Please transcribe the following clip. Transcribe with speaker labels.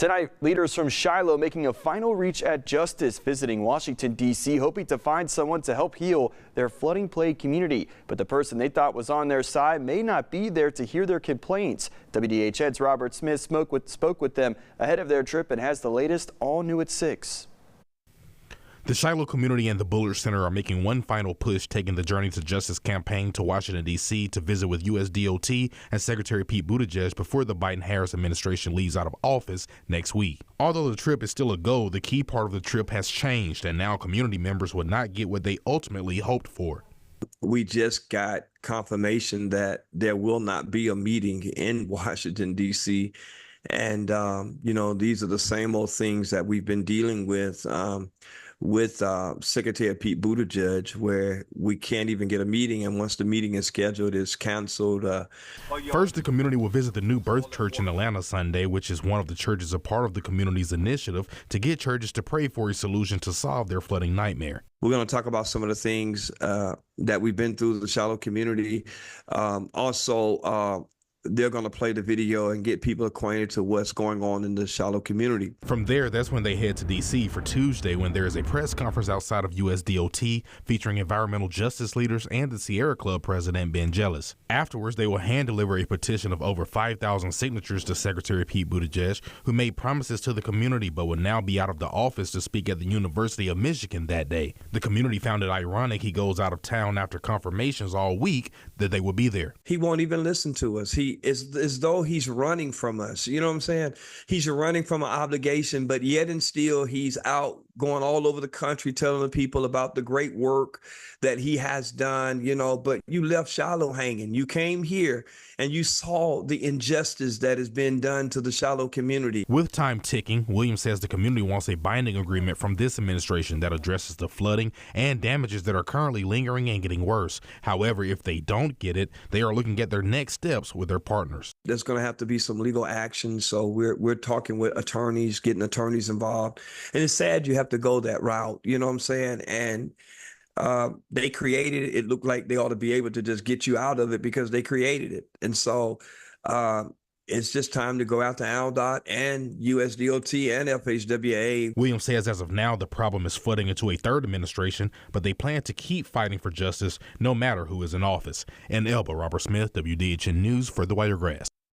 Speaker 1: Tonight, leaders from Shiloh making a final reach at justice, visiting Washington, D.C., hoping to find someone to help heal their flooding-plagued community. But the person they thought was on their side may not be there to hear their complaints. WDHN's Robert Smith spoke with them ahead of their trip and has the latest all new at 6.
Speaker 2: The Shiloh community and the Bullard Center are making one final push, taking the Journey to Justice campaign to Washington, D.C. to visit with USDOT and Secretary Pete Buttigieg before the Biden-Harris administration leaves out of office next week. Although the trip is still a go, the key part of the trip has changed, and now community members will not get what they ultimately hoped for.
Speaker 3: We just got confirmation that there will not be a meeting in Washington, D.C. And, these are the same old things that we've been dealing with Secretary Pete Buttigieg, where we can't even get a meeting, and once the meeting is scheduled, it's canceled.
Speaker 2: First, the community will visit the New Birth Church in Atlanta Sunday, which is one of the churches a part of the community's initiative to get churches to pray for a solution to solve their flooding nightmare.
Speaker 3: We're going to talk about some of the things that we've been through the Shiloh community. They're going to play the video and get people acquainted to what's going on in the Shiloh community.
Speaker 2: From there, that's when they head to D.C. for Tuesday, when there is a press conference outside of USDOT featuring environmental justice leaders and the Sierra Club president, Ben Jealous. Afterwards, they will hand-deliver a petition of over 5,000 signatures to Secretary Pete Buttigieg, who made promises to the community but will now be out of the office to speak at the University of Michigan that day. The community found it ironic he goes out of town after confirmations all week that they will be there.
Speaker 3: He won't even listen to us. It's as though he's running from us. You know what I'm saying? He's running from an obligation, but yet and still he's out going all over the country telling the people about the great work that he has done, but you left Shiloh hanging. You came here and you saw the injustice that has been done to the Shiloh community.
Speaker 2: With time ticking, Williams says the community wants a binding agreement from this administration that addresses the flooding and damages that are currently lingering and getting worse. However, if they don't get it, they are looking at their next steps with their partners.
Speaker 3: There's going to have to be some legal action. So we're talking with attorneys, getting attorneys involved. And it's sad you have to go that route. You know what I'm saying? And they created it. It looked like they ought to be able to just get you out of it because they created it. And so it's just time to go out to USDOT and USDOT and FHWA.
Speaker 2: Williams says as of now, the problem is flooding into a third administration, but they plan to keep fighting for justice no matter who is in office. In Elba, Robert Smith, WDHN News for the Wiregrass.